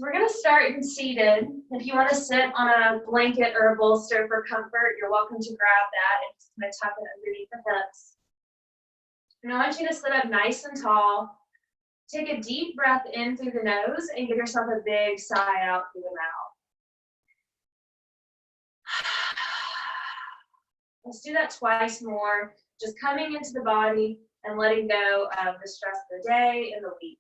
So we're going to start in seated. If you want to sit on a blanket or a bolster for comfort, you're welcome to grab that and just kind of tuck it underneath the hips. And I want you to sit up nice and tall. Take a deep breath in through the nose and give yourself a big sigh out through the mouth. Let's do that twice more, just coming into the body and letting go of the stress of the day and the week.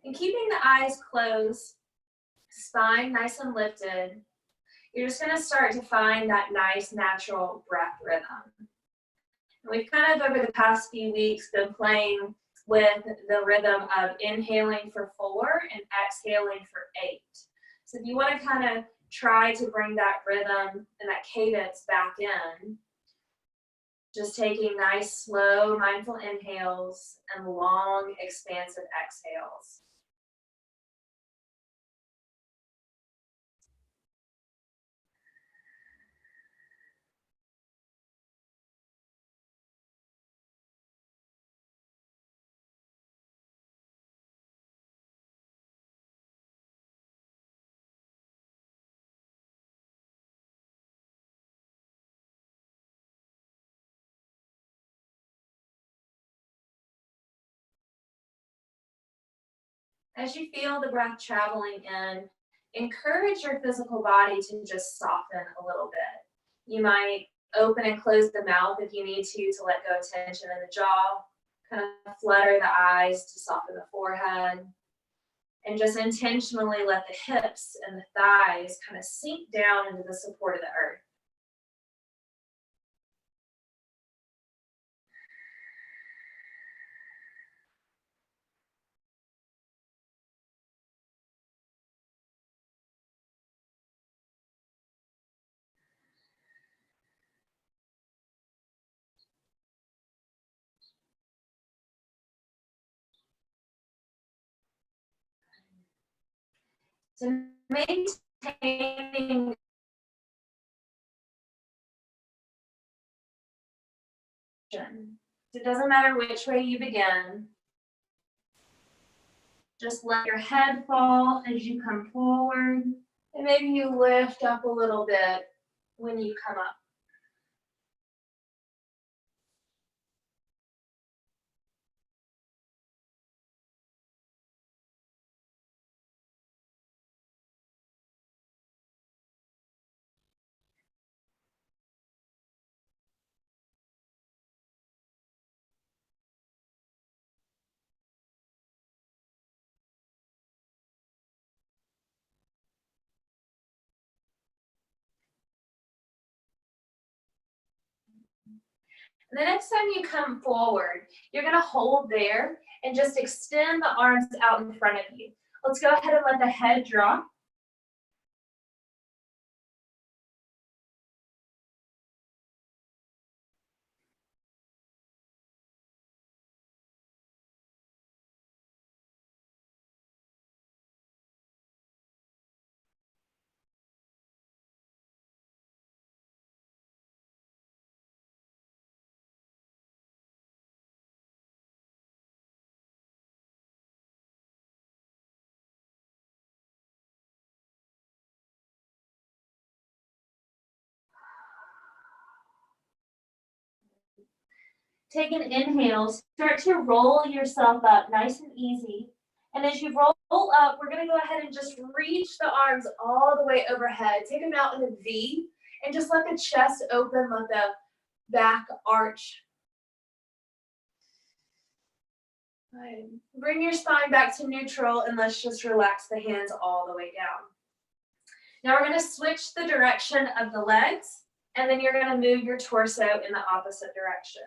And keeping the eyes closed, spine nice and lifted, you're just going to start to find that nice natural breath rhythm. And we've kind of over the past few weeks been playing with the rhythm of inhaling for 4 and exhaling for 8. So if you want to kind of try to bring that rhythm and that cadence back in, just taking nice, slow, mindful inhales and long, expansive exhales. As you feel the breath traveling in, encourage your physical body to just soften a little bit. You might open and close the mouth if you need to let go of tension in the jaw, kind of flutter the eyes to soften the forehead, and just intentionally let the hips and the thighs kind of sink down into the support of the earth. So maintaining it doesn't matter which way you begin. Just let your head fall as you come forward, and maybe you lift up a little bit when you come up. And the next time you come forward, you're going to hold there and just extend the arms out in front of you. Let's go ahead and let the head drop. Take an inhale, start to roll yourself up nice and easy. And as you roll up, we're going to go ahead and just reach the arms all the way overhead. Take them out in a V and just let the chest open, let the back arch. Right. Bring your spine back to neutral and let's just relax the hands all the way down. Now we're going to switch the direction of the legs, and then you're going to move your torso in the opposite direction.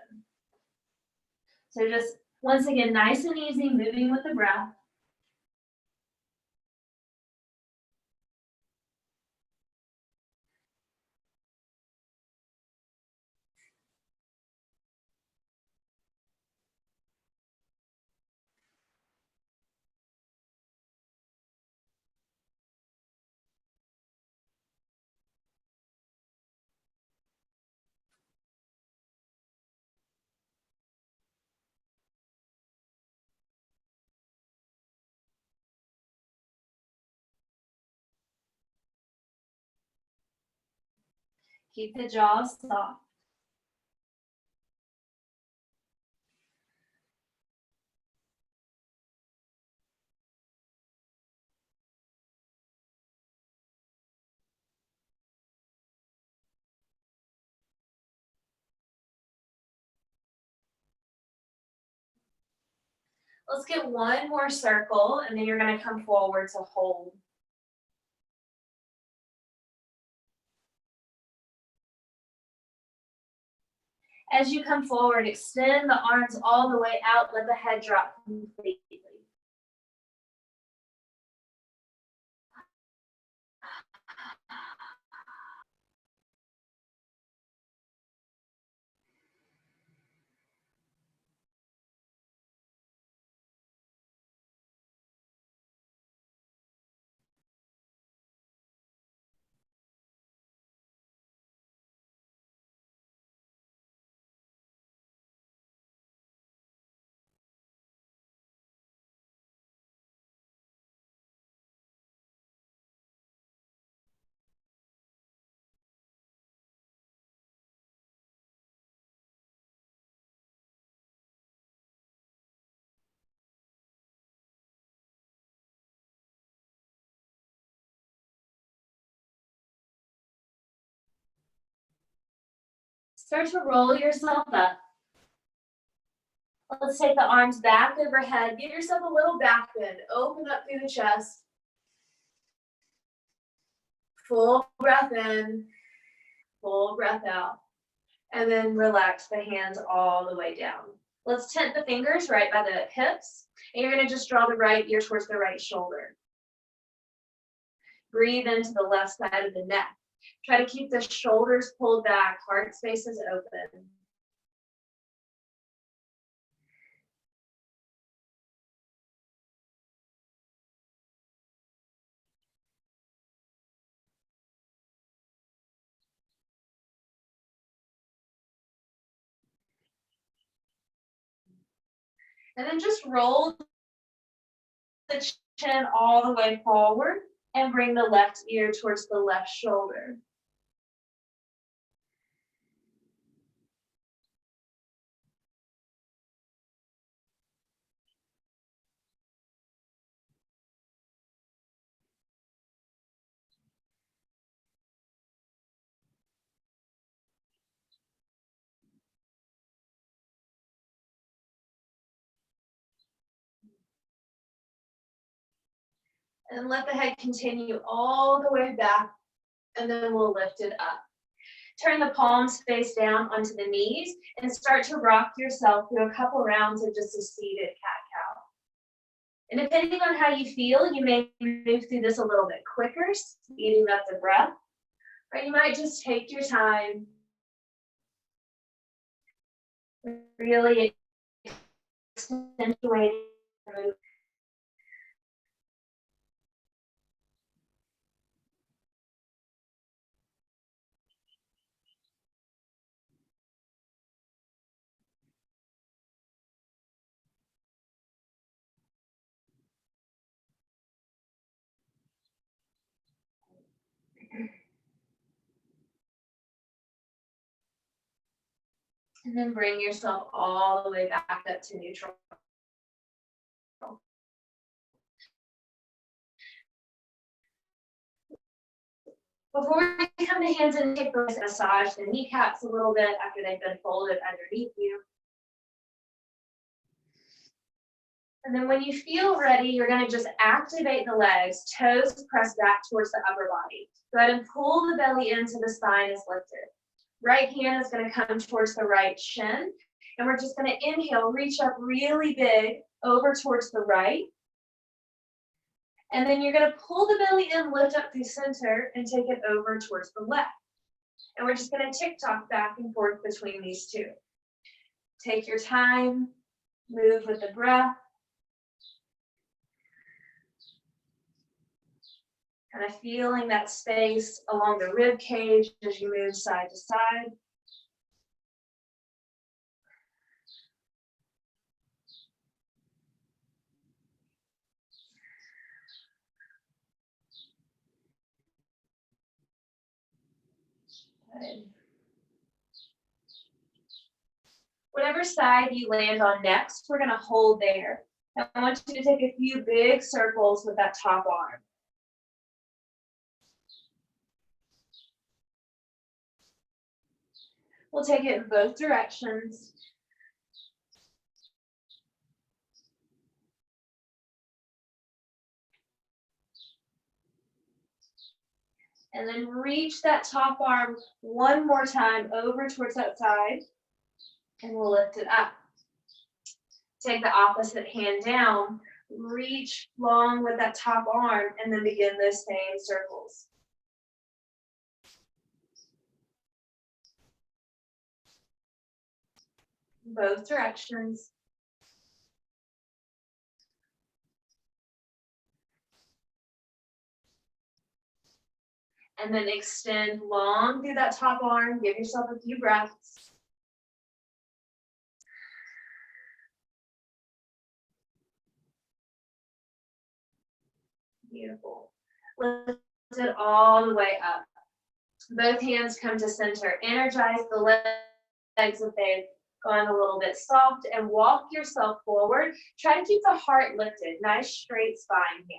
So just, once again, nice and easy, moving with the breath. Keep the jaws soft. Let's get one more circle, and then you're going to come forward to hold. As you come forward, extend the arms all the way out, let the head drop completely. Start to roll yourself up. Let's take the arms back overhead. Give yourself a little back bend. Open up through the chest. Full breath in, full breath out. And then relax the hands all the way down. Let's tent the fingers right by the hips. And you're going to just draw the right ear towards the right shoulder. Breathe into the left side of the neck. Try to keep the shoulders pulled back, heart space is open. And then just roll the chin all the way forward and bring the left ear towards the left shoulder. And let the head continue all the way back, and then we'll lift it up. Turn the palms face down onto the knees and start to rock yourself through a couple rounds of just a seated cat-cow. And depending on how you feel, you may move through this a little bit quicker, speeding up the breath, or you might just take your time, really accentuating the movement. And then bring yourself all the way back up to neutral. Before we come to hands and take the massage the kneecaps a little bit after they've been folded underneath you. And then when you feel ready, you're going to just activate the legs, toes press back towards the upper body. Go ahead and pull the belly in so the spine is lifted. Right hand is going to come towards the right shin. And we're just going to inhale, reach up really big over towards the right. And then you're going to pull the belly in, lift up through center, and take it over towards the left. And we're just going to tick-tock back and forth between these two. Take your time, move with the breath. Kind of feeling that space along the rib cage as you move side to side. Good. Whatever side you land on next, we're going to hold there. I want you to take a few big circles with that top arm. We'll take it in both directions. And then reach that top arm one more time over towards that side, and we'll lift it up. Take the opposite hand down, reach long with that top arm, and then begin those same circles. Both directions. And then extend long through that top arm. Give yourself a few breaths. Beautiful. Lift it all the way up. Both hands come to center. Energize the legs if they've gone a little bit soft, and walk yourself forward. Try to keep the heart lifted. Nice straight spine here.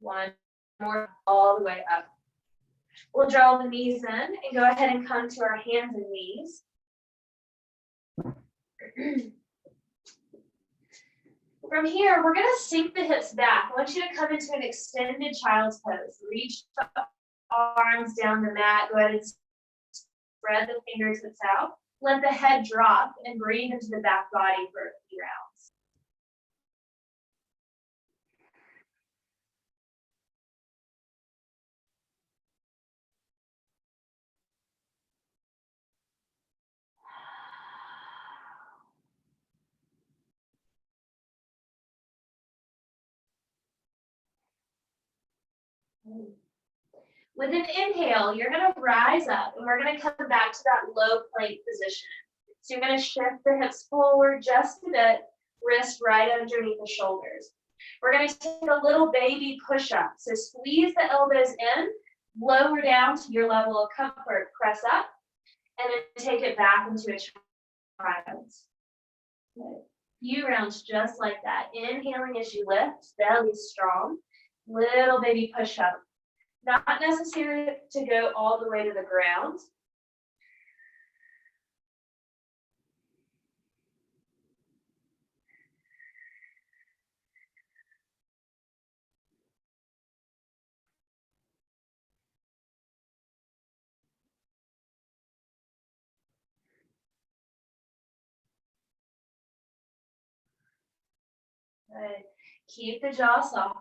One more, all the way up. We'll draw the knees in and go ahead and come to our hands and knees. From here, we're going to sink the hips back. I want you to come into an extended child's pose. Reach the arms down the mat. Go ahead and spread the fingertips out. Let the head drop and breathe into the back body for a few rounds. With an inhale, you're going to rise up, and we're going to come back to that low plank position. So you're going to shift the hips forward just a bit, wrist right underneath the shoulders. We're going to take a little baby push-up. So squeeze the elbows in, lower down to your level of comfort, press up, and then take it back into a child. Good. Few rounds just like that. Inhaling as you lift, belly strong. Little baby push-up. Not necessary to go all the way to the ground. Good. Keep the jaw soft.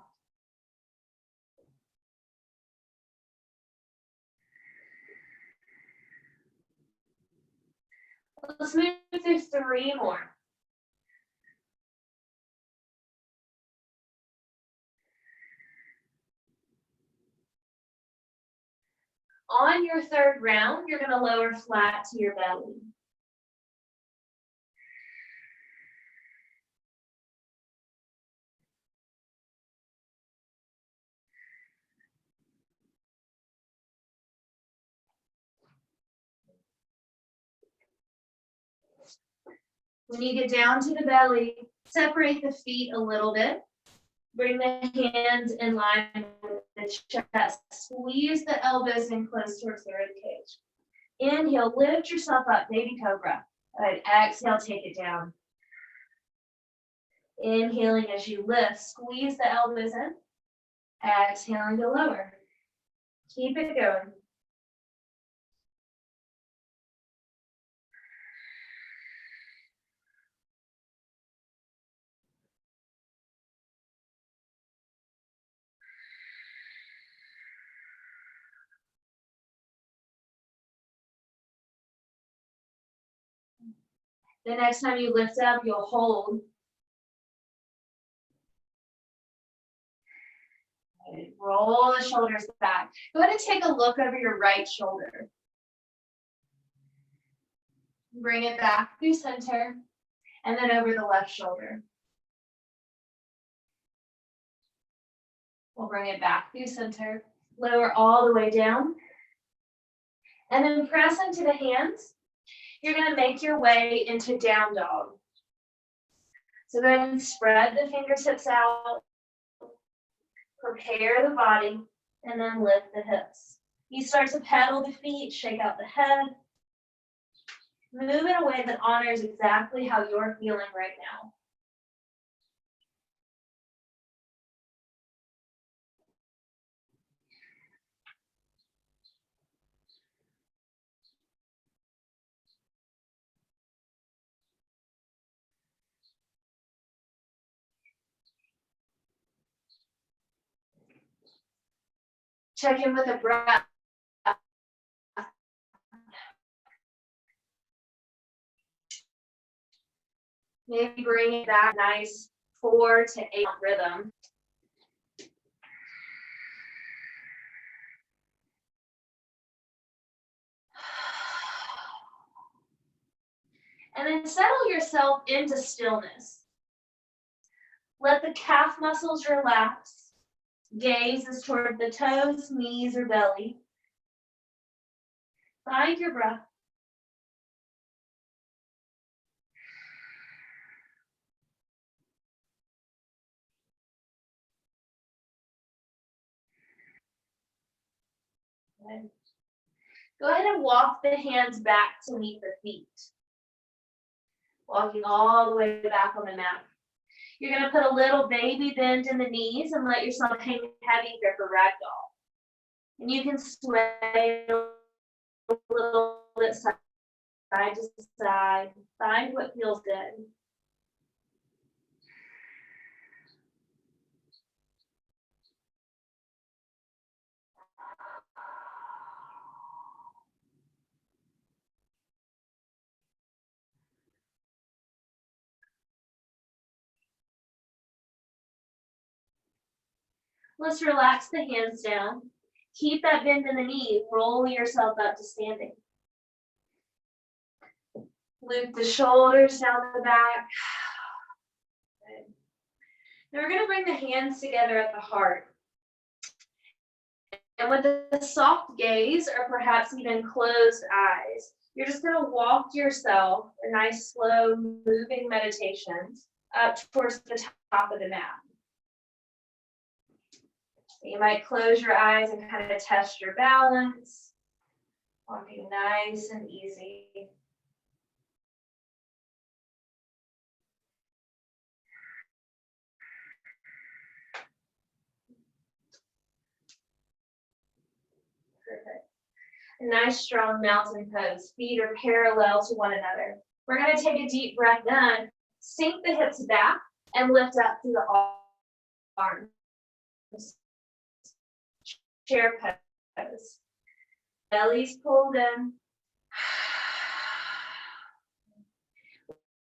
Let's move through 3 more. On your third round, you're going to lower flat to your belly. When you get down to the belly, separate the feet a little bit. Bring the hands in line with the chest. Squeeze the elbows in close towards the rib cage. Inhale, lift yourself up, baby cobra. Good. Exhale, take it down. Inhaling as you lift, squeeze the elbows in. Exhaling to lower. Keep it going. The next time you lift up, you'll hold. Good. Roll the shoulders back. Go ahead and take a look over your right shoulder. Bring it back through center, and then over the left shoulder. We'll bring it back through center, lower all the way down, and then press into the hands. You're going to make your way into down dog. So go ahead and spread the fingertips out, prepare the body, and then lift the hips. You start to pedal the feet, shake out the head. Move in a way that honors exactly how you're feeling right now. Check in with a breath. Maybe bring that nice 4 to 8 rhythm. And then settle yourself into stillness. Let the calf muscles relax. Gaze is toward the toes, knees, or belly. Find your breath. Good. Go ahead and walk the hands back to meet the feet. Walking all the way back on the mat. You're going to put a little baby bend in the knees and let yourself hang heavy here for ragdoll. And you can sway a little bit side to side. Find what feels good. Let's relax the hands down. Keep that bend in the knee. Roll yourself up to standing. Loop the shoulders down the back. Good. Now we're going to bring the hands together at the heart. And with a soft gaze or perhaps even closed eyes, you're just going to walk yourself, a nice slow moving meditation, up towards the top of the mat. You might close your eyes and kind of test your balance, walking nice and easy. Perfect. A nice strong mountain pose. Feet are parallel to one another. We're going to take a deep breath in, sink the hips back, and lift up through the arms. Chair pose. Belly's pulled in.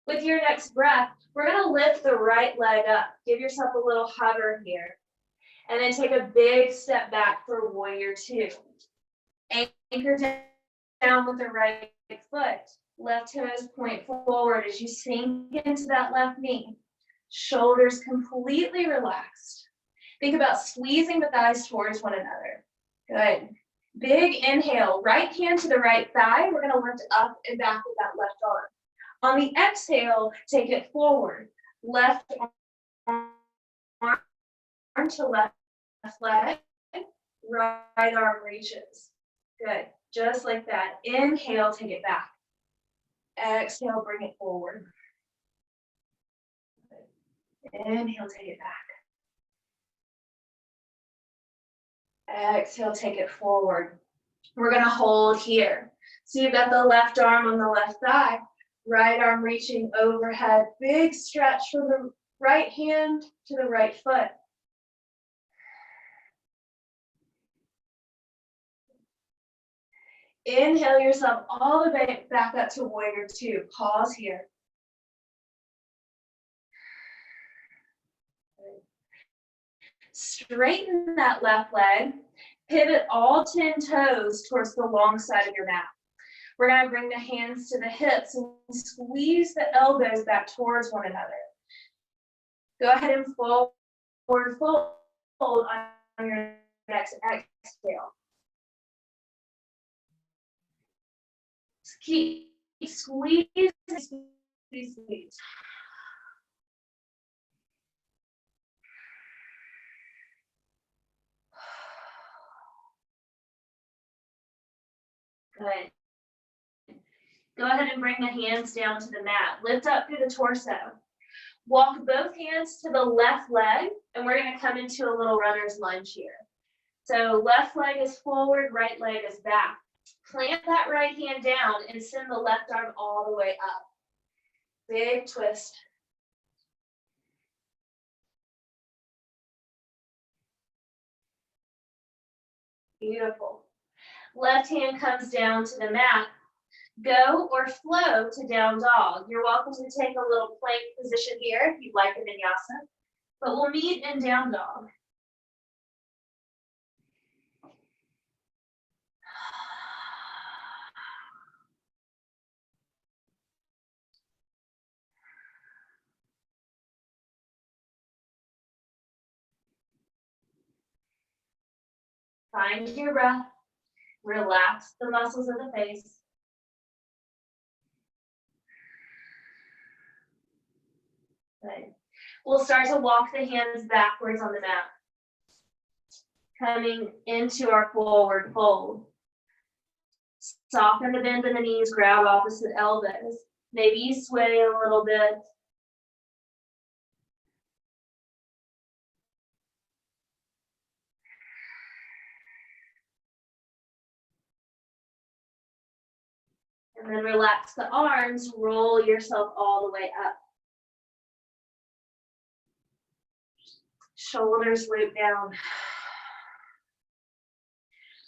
With your next breath, we're going to lift the right leg up. Give yourself a little hover here. And then take a big step back for warrior 2. Anchor down with the right foot. Left toes point forward as you sink into that left knee. Shoulders completely relaxed. Think about squeezing the thighs towards one another. Good. Big inhale, right hand to the right thigh. We're going to lift up and back with that left arm. On the exhale, take it forward. Left arm to left leg. Right arm reaches. Good. Just like that. Inhale, take it back. Exhale, bring it forward. Inhale, take it back. Exhale, take it forward. We're going to hold here. So you've got the left arm on the left thigh, right arm reaching overhead. Big stretch from the right hand to the right foot. Inhale yourself all the way back up to warrior 2. Pause here. Straighten that left leg. Pivot all 10 toes towards the long side of your mat. We're going to bring the hands to the hips and squeeze the elbows back towards one another. Go ahead and forward fold on your next exhale. Keep squeezing, squeeze. Good. Go ahead and bring the hands down to the mat. Lift up through the torso. Walk both hands to the left leg, and we're going to come into a little runner's lunge here. So left leg is forward, right leg is back. Plant that right hand down and send the left arm all the way up. Big twist. Beautiful. Left hand comes down to the mat. Go or flow to down dog. You're welcome to take a little plank position here if you'd like a vinyasa, but we'll meet in down dog. Find your breath. Relax the muscles of the face. Good. We'll start to walk the hands backwards on the mat. Coming into our forward fold. Soften the bend in the knees, grab opposite elbows. Maybe sway a little bit. And then relax the arms, roll yourself all the way up. Shoulders loop down.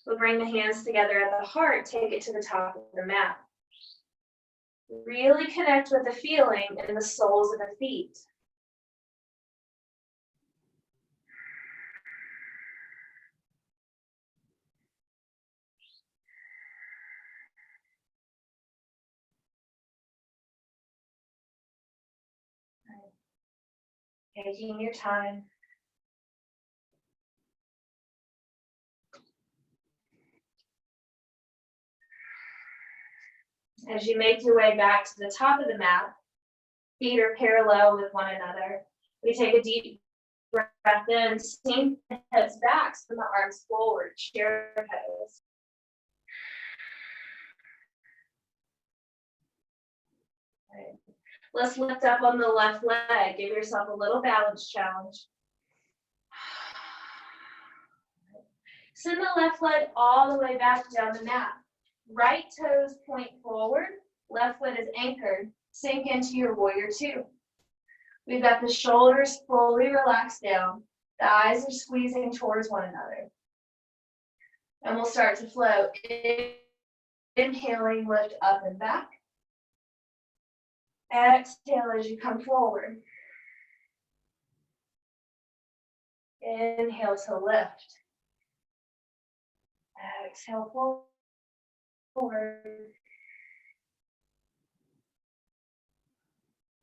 We'll bring the hands together at the heart, take it to the top of the mat. Really connect with the feeling in the soles of the feet. Taking your time. As you make your way back to the top of the mat, feet are parallel with one another. We take a deep breath in, sink the hips back, send the arms forward, chair pose. Right. Let's lift up on the left leg. Give yourself a little balance challenge. Send the left leg all the way back down the mat. Right toes point forward, left foot is anchored. Sink into your warrior two. We've got the shoulders fully relaxed down. The eyes are squeezing towards one another. And we'll start to flow. Inhaling, lift up and back. Exhale as you come forward. Inhale to lift. Exhale forward.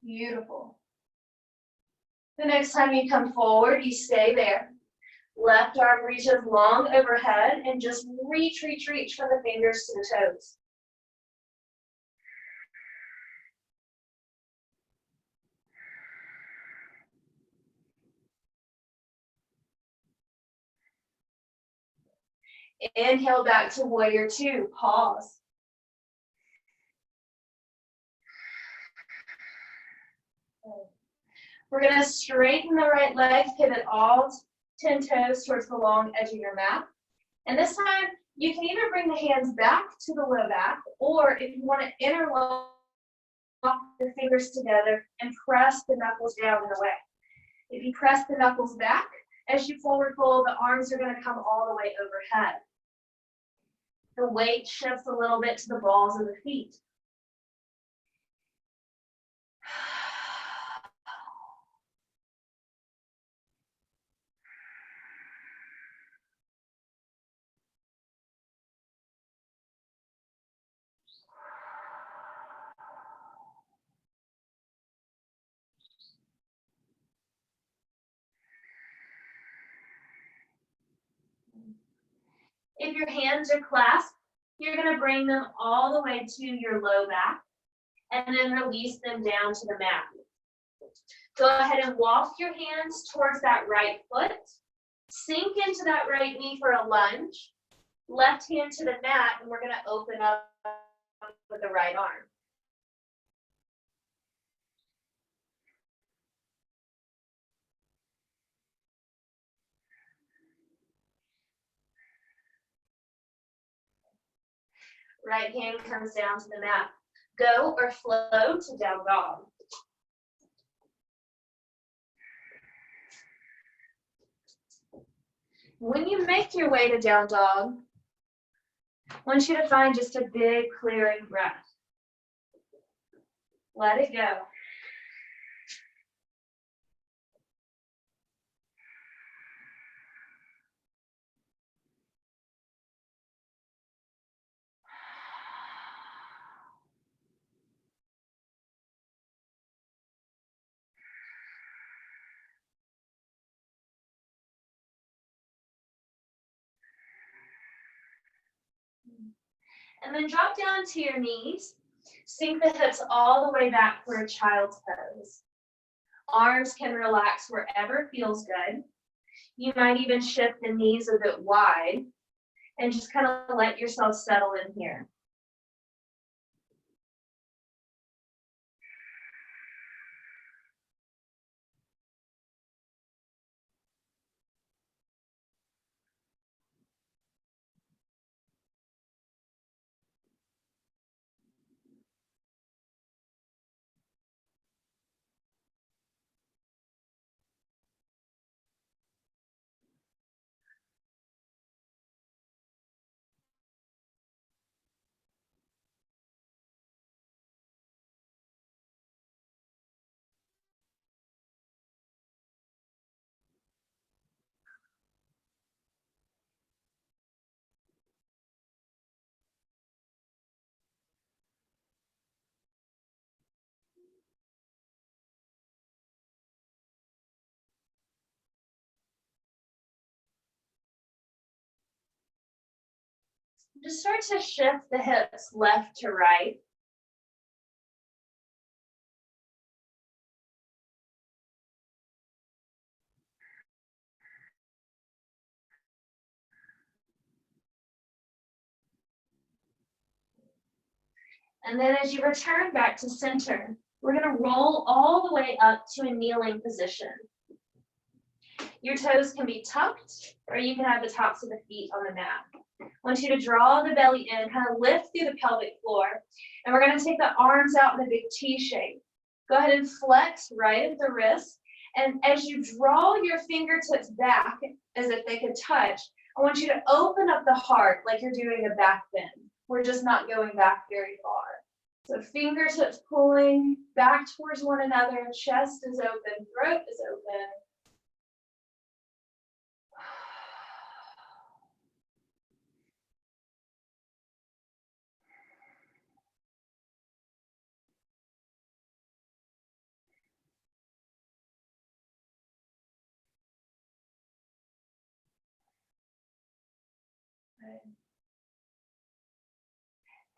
Beautiful. The next time you come forward, you stay there. Left arm reaches long overhead and just reach from the fingers to the toes. Inhale back to warrior two, pause. We're gonna straighten the right leg, pivot all 10 toes towards the long edge of your mat. And this time, you can either bring the hands back to the low back, or if you wanna interlock the fingers together and press the knuckles down and away. If you press the knuckles back, as you forward fold, the arms are gonna come all the way overhead. The weight shifts a little bit to the balls of the feet. If your hands are clasped, you're going to bring them all the way to your low back and then release them down to the mat. Go ahead and walk your hands towards that right foot. Sink into that right knee for a lunge. Left hand to the mat, and we're going to open up with the right arm. Right hand comes down to the mat. Go or flow to down dog. When you make your way to down dog, I want you to find just a big clearing breath. Let it go. And then drop down to your knees. Sink the hips all the way back for a child's pose. Arms can relax wherever feels good. You might even shift the knees a bit wide and just kind of let yourself settle in here. Just start to shift the hips left to right. And then as you return back to center, we're going to roll all the way up to a kneeling position. Your toes can be tucked, or you can have the tops of the feet on the mat. I want you to draw the belly in, kind of lift through the pelvic floor, and we're going to take the arms out in a big T shape. Go ahead and flex right at the wrist, and as you draw your fingertips back as if they could touch, I want you to open up the heart like you're doing a back bend. We're just not going back very far. So fingertips pulling back towards one another, chest is open, throat is open.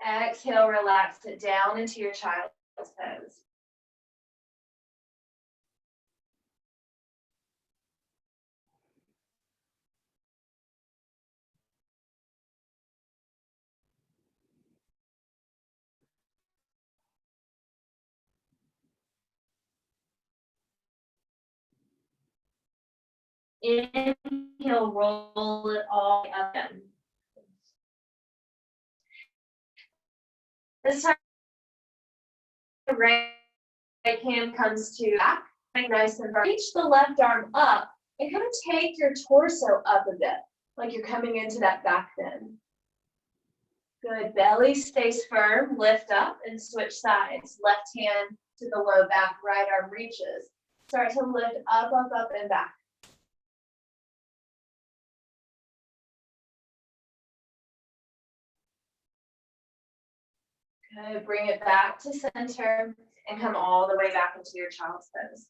Exhale, relax it down into your child's pose. Inhale, roll it all up. This time, the right hand comes to back, nice and far. Reach the left arm up and kind of take your torso up a bit, like you're coming into that back bend. Good, belly stays firm, lift up and switch sides. Left hand to the low back, right arm reaches. Start to lift up, up, up, and back. Good, bring it back to center and come all the way back into your child's pose.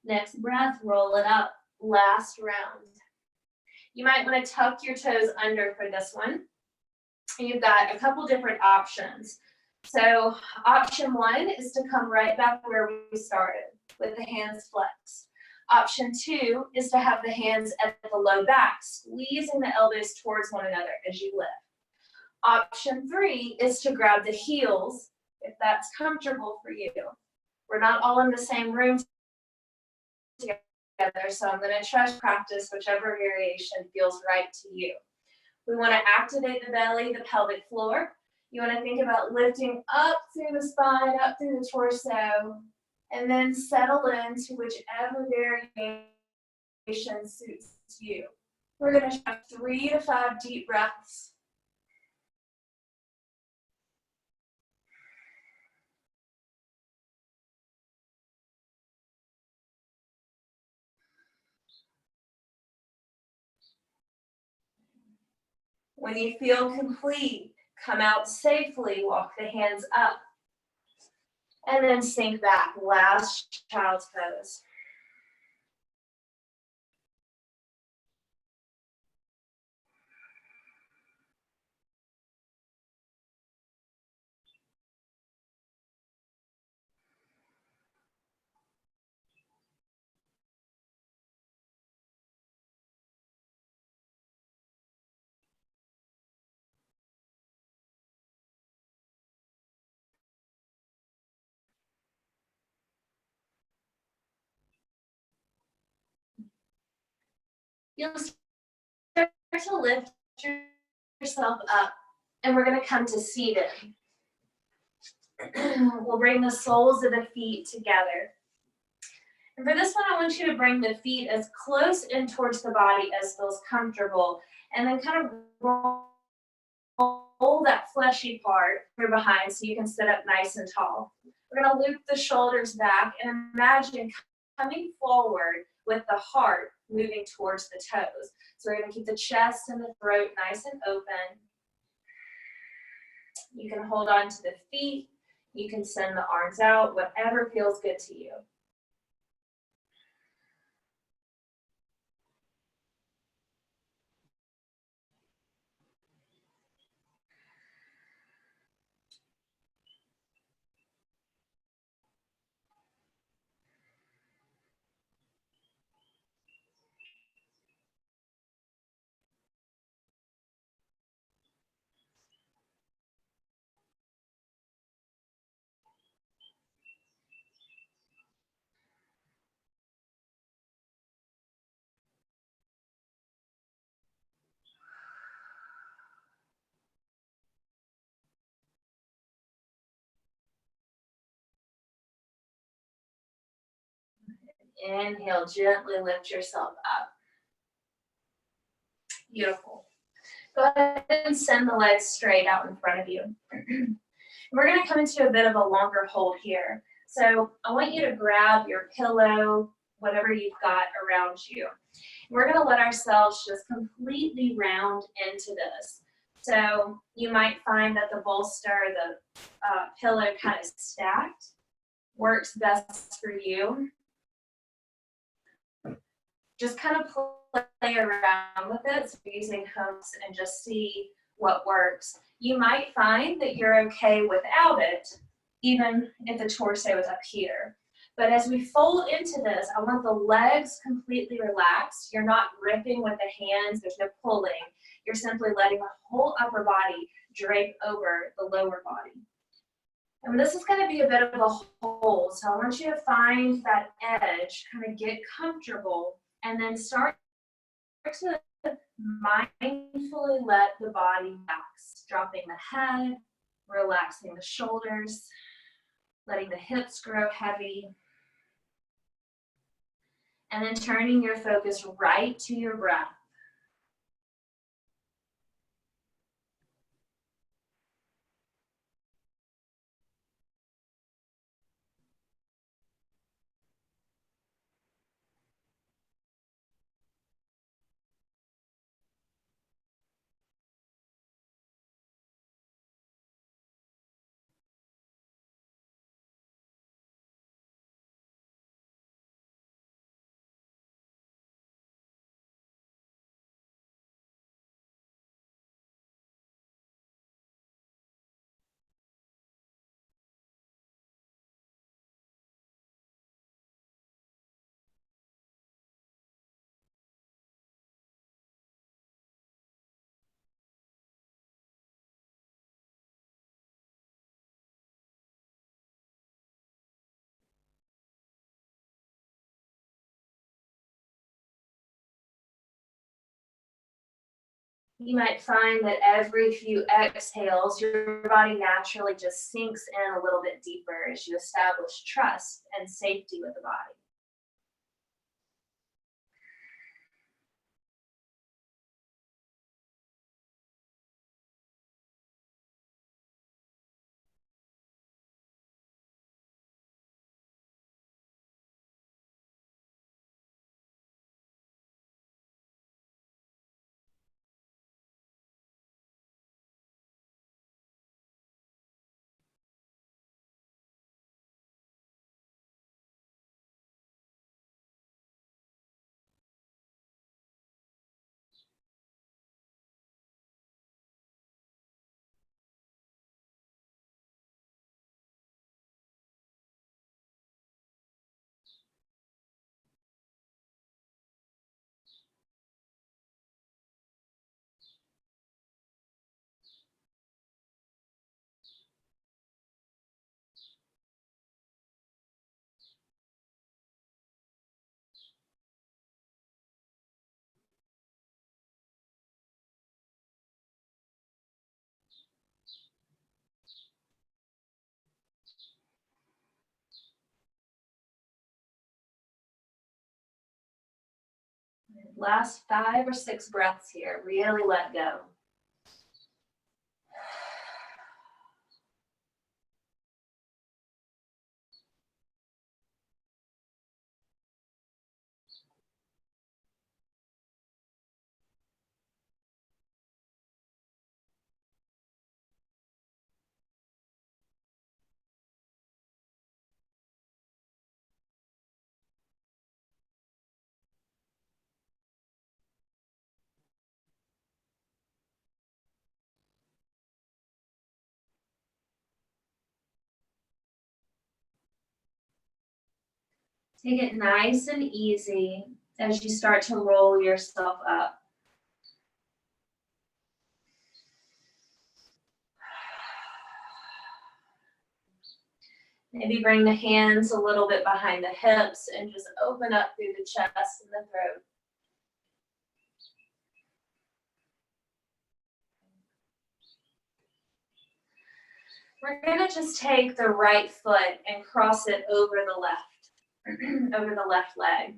Next breath, roll it up. Last round. You might want to tuck your toes under for this one. You've got a couple different options. So option one is to come right back where we started with the hands flexed. Option two is to have the hands at the low back, squeezing the elbows towards one another as you lift. Option three is to grab the heels if that's comfortable for you. We're not all in the same room together, so I'm going to try to practice whichever variation feels right to you. We want to activate the belly, the pelvic floor. You want to think about lifting up through the spine, up through the torso, and then settle into whichever variation suits you. We're going to have 3 to 5 deep breaths. When you feel complete, come out safely, walk the hands up, and then sink back, last child's pose. You'll start to lift yourself up, and we're going to come to seated. We'll bring the soles of the feet together. And for this one, I want you to bring the feet as close in towards the body as feels comfortable, and then kind of roll that fleshy part through behind so you can sit up nice and tall. We're going to loop the shoulders back and imagine coming forward with the heart moving towards the toes. So we're going to keep the chest and the throat nice and open. You can hold on to the feet. You can send the arms out, whatever feels good to you. Inhale, gently lift yourself up. Beautiful. Go ahead and send the legs straight out in front of you. We're going to come into a bit of a longer hold here. So I want you to grab your pillow, whatever you've got around you. We're going to let ourselves just completely round into this. So you might find that the bolster, the pillow kind of stacked, works best for you. Just kind of play around with it, so using hooks and just see what works. You might find that you're okay without it, even if the torso is up here. But as we fold into this, I want the legs completely relaxed. You're not gripping with the hands, there's no pulling. You're simply letting the whole upper body drape over the lower body. And this is going to be a bit of a hold, so I want you to find that edge, kind of get comfortable, and then start to mindfully let the body relax, dropping the head, relaxing the shoulders, letting the hips grow heavy, and then turning your focus right to your breath. You might find that every few exhales, your body naturally just sinks in a little bit deeper as you establish trust and safety with the body. Last 5 or 6 breaths here. Really let go. Take it nice and easy as you start to roll yourself up. Maybe bring the hands a little bit behind the hips and just open up through the chest and the throat. We're going to just take the right foot and cross it over the left, over the left leg.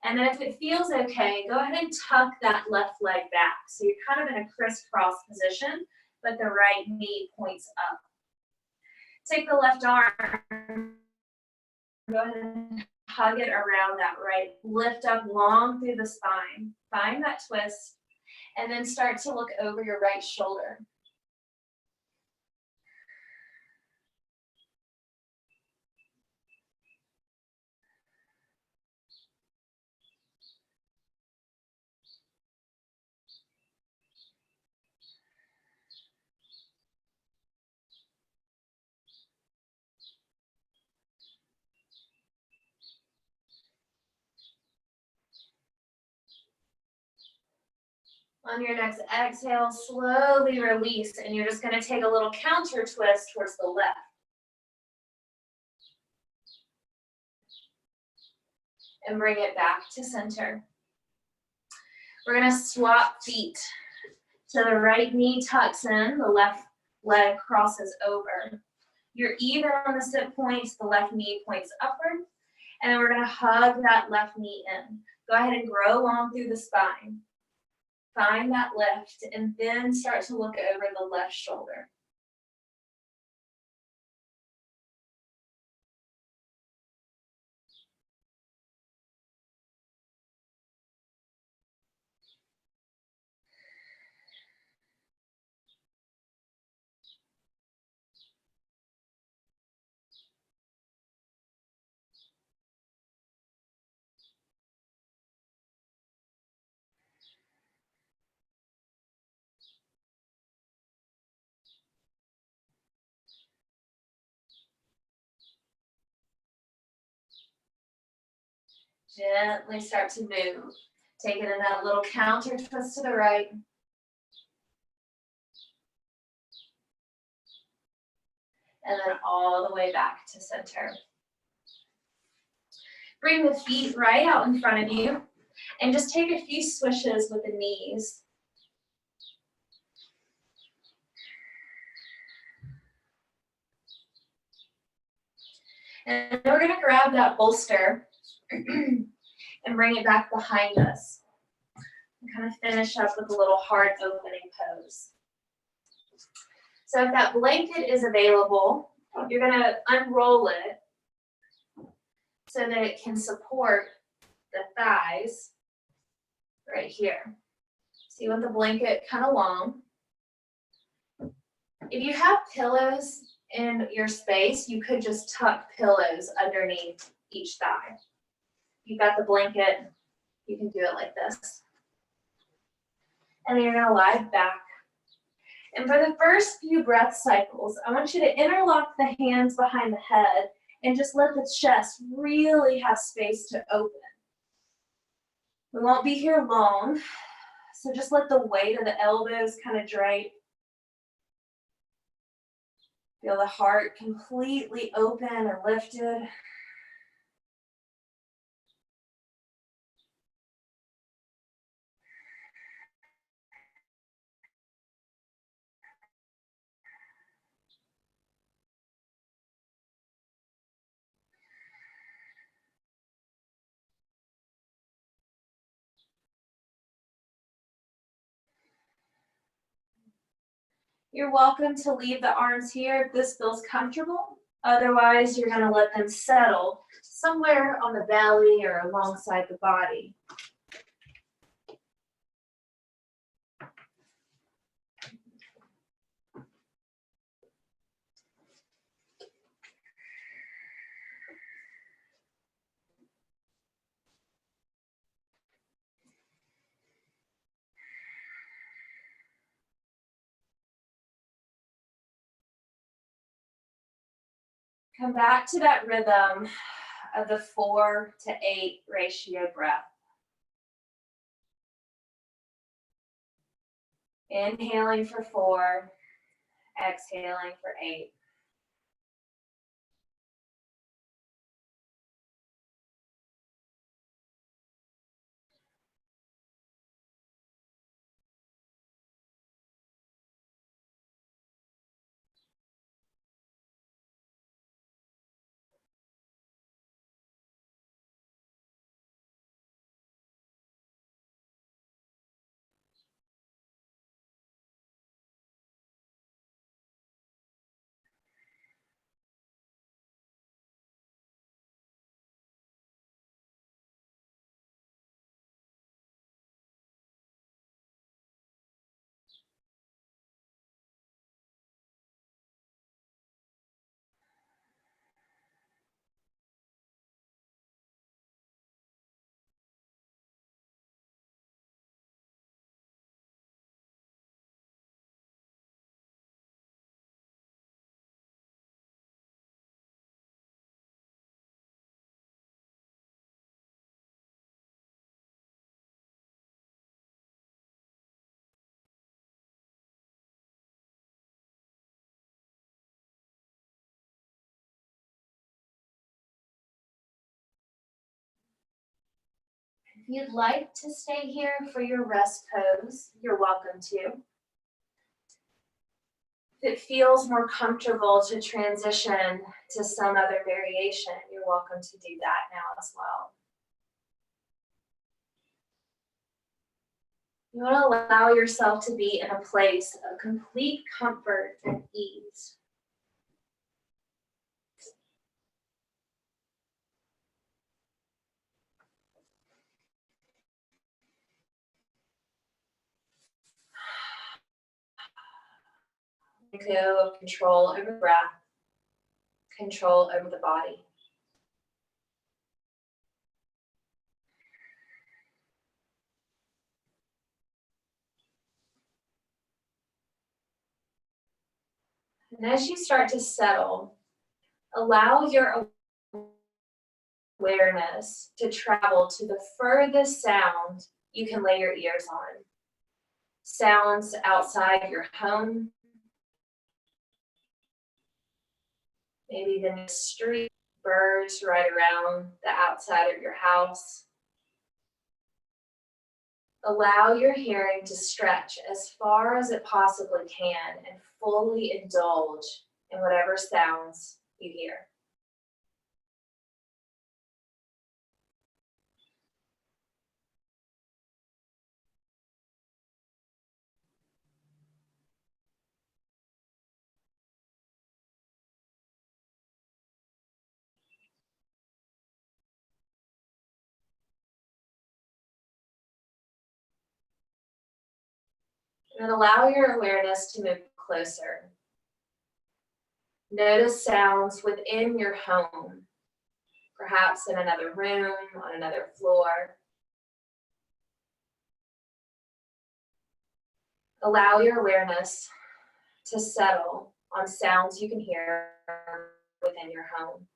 And then if it feels okay, go ahead and tuck that left leg back. So you're kind of in a crisscross position, but the right knee points up. Take the left arm, go ahead and hug it around that right. Lift up long through the spine. Find that twist, and then start to look over your right shoulder. On your next exhale, slowly release, and you're just going to take a little counter twist towards the left. And bring it back to center. We're going to swap feet. So the right knee tucks in, the left leg crosses over. You're even on the sit points, the left knee points upward. And then we're going to hug that left knee in. Go ahead and grow long through the spine. Find that lift, and then start to look over the left shoulder. Gently start to move. Take it in that little counter twist to the right. And then all the way back to center. Bring the feet right out in front of you and just take a few swishes with the knees. And then we're gonna grab that bolster and bring it back behind us. And kind of finish up with a little heart opening pose. So if that blanket is available, you're gonna unroll it so that it can support the thighs right here. So you want the blanket kind of long. If you have pillows in your space, you could just tuck pillows underneath each thigh. If you've got the blanket, you can do it like this. And then you're gonna lie back. And for the first few breath cycles, I want you to interlock the hands behind the head and just let the chest really have space to open. We won't be here long, so just let the weight of the elbows kind of drape. Feel the heart completely open and lifted. You're welcome to leave the arms here if this feels comfortable. Otherwise, you're going to let them settle somewhere on the belly or alongside the body. Come back to that rhythm of the 4 to 8 ratio breath. Inhaling for 4, exhaling for 8. If you'd like to stay here for your rest pose, you're welcome to. If it feels more comfortable to transition to some other variation, you're welcome to do that now as well. You want to allow yourself to be in a place of complete comfort and ease. Go of control over the breath, control over the body. And as you start to settle, allow your awareness to travel to the furthest sound you can lay your ears on. Sounds outside your home, maybe the street, birds right around the outside of your house. Allow your hearing to stretch as far as it possibly can and fully indulge in whatever sounds you hear. And allow your awareness to move closer. Notice sounds within your home, perhaps in another room, on another floor. Allow your awareness to settle on sounds you can hear within your home.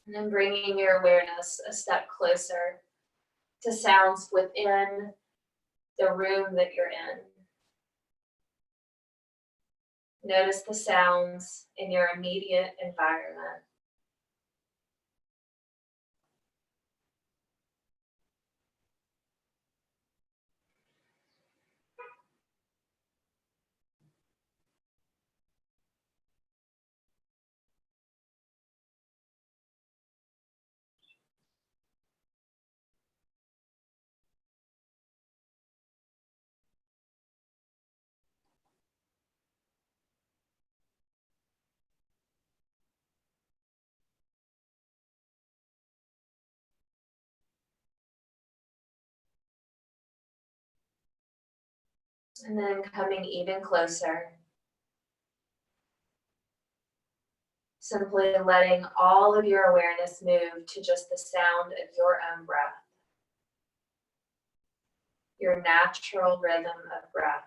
And then bringing your awareness a step closer to sounds within the room that you're in. Notice the sounds in your immediate environment. And then coming even closer, simply letting all of your awareness move to just the sound of your own breath, your natural rhythm of breath.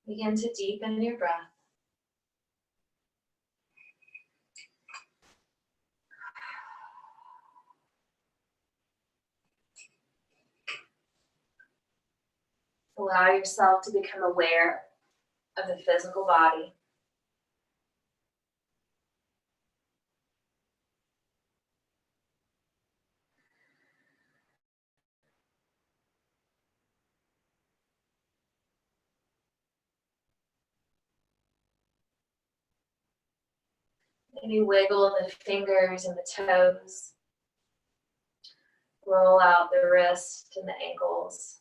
Begin to deepen your breath. Allow yourself to become aware of the physical body. Maybe wiggle the fingers and the toes. Roll out the wrists and the ankles.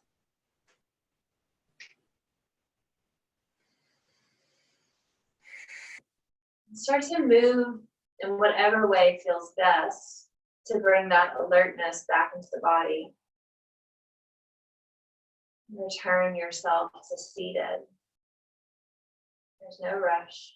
Start to move in whatever way feels best to bring that alertness back into the body. Return yourself to seated. There's no rush.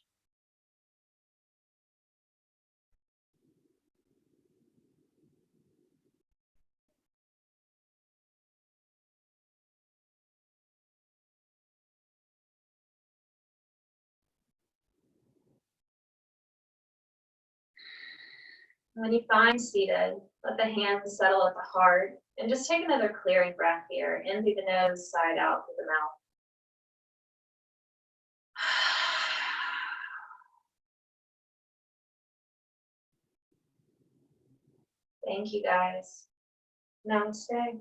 When you find seated, let the hands settle at the heart and just take another clearing breath here. In through the nose, side out through the mouth. Thank you guys. Namaste.